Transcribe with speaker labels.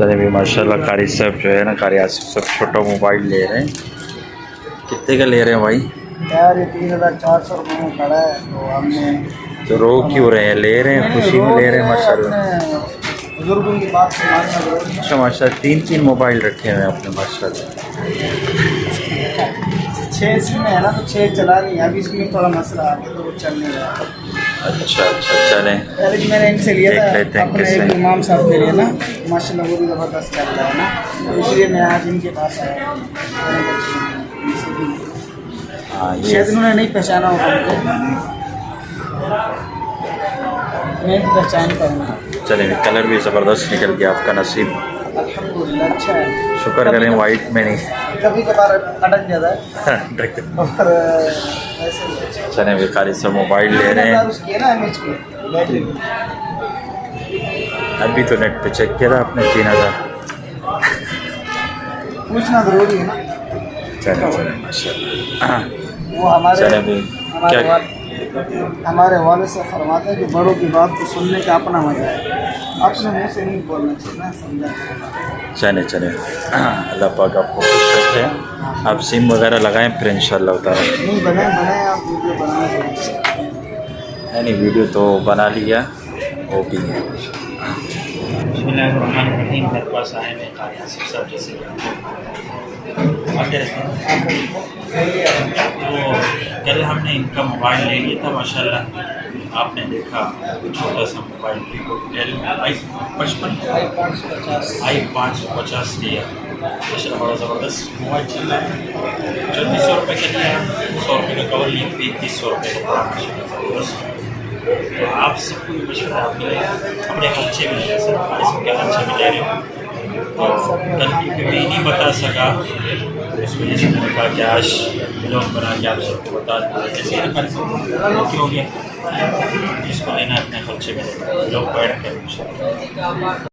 Speaker 1: चले भी माशाल्लाह कारी साहब जो है ना कारी आसिफ सब छोटा मोबाइल ले रहे हैं। कितने का ले रहे हैं भाई?
Speaker 2: यार ये 3400 रुपये में पड़ा है तो हमने
Speaker 1: तो रो क्यों रहे हैं? ले रहे हैं, खुशी में ले रहे हैं माशाल्लाह।
Speaker 2: बुजुर्गों की बात मानना जरूरी है।
Speaker 1: अच्छा माशाल्लाह 3 मोबाइल रखे हुए हैं आपने माशाल्लाह।
Speaker 2: 6 सिम है ना तो 6 चला रही है। अभी इसमें थोड़ा मसला आ गया तो वो चल नहीं रहा।
Speaker 1: अच्छा अच्छा चलें
Speaker 2: पहले मैंने इनसे लिया था
Speaker 1: देख लेते हैं
Speaker 2: अपने
Speaker 1: कैसे।
Speaker 2: एक इमाम साहब के लिए ना, माशाल्लाह वो भी ज़बरदस्त करता है ना, तो इसलिए मैं आज इनके पास आया।
Speaker 1: हाँ ये
Speaker 2: शायद उन्होंने नहीं पहचाना होगा मुझे, मैं तो पहचानता हूँ।
Speaker 1: चलें भी कलर भी ज़बरदस्त निकल गया आपका नसीब।
Speaker 2: अल्हम्दुलिल्लाह अच्छा है।
Speaker 1: शुक्र करें वाइट में नहीं।
Speaker 2: कभी कभार अटक जाता है और ऐसे
Speaker 1: चलें भी खाली सब मोबाइल ले रहे हैं।
Speaker 2: उसकी है ना एमएच की बैटरी।
Speaker 1: अभी तो नेट पे चेक किया था आपने 3000।
Speaker 2: पूछना ज़रूरी है ना।
Speaker 1: चलें चलें माशाल्लाह।
Speaker 2: वो हमारे
Speaker 1: चलें भी क्या
Speaker 2: हमारे वाले से फरमाते हैं कि बड़ों की बात को सुनने का अपना मजा है, अपने मुंह से नहीं बोलना चाहिए ना, समझा।
Speaker 1: चले चले अल्लाह पाक आपको खुश रखे। आप सिम वगैरह लगाएं फिर इंशाल्लाह उतारें।
Speaker 2: नहीं बनाए आप वीडियो बनाना
Speaker 1: नहीं वीडियो तो बना लिया वो भी है।
Speaker 3: बिस्मिल्लाहिर्रहमानिर्रहीम। मेरे पास आए हैं कारी आसिफ साहब जैसे आते रहते हैं। तो कल हमने इनका मोबाइल ले लिया था माशाल्लाह। आपने देखा छोटा सा मोबाइल वीवो i55 i550 लिया माशाल्लाह, बड़ा ज़बरदस्त मोबाइल चल रहा है। 2400 रुपये का लिया, 100 रुपये का कवर लिया, 3500 रुपये का पड़ा माशाल्लाह ज़बरदस्त। तो आप सबको भी मशवरा आपके लिए अपने खर्चे में ले सर, हमारे सबके खर्चे में ले रहे हो। तो कल क्योंकि मैं नहीं बता सका इस वजह से मैंने कहा कि आज ब्लॉग बना के आप सबको बता दूँ। जैसे ही रखा हो गया, जिसको लेना है अपने खर्चे में ब्लॉग को ऐड करें।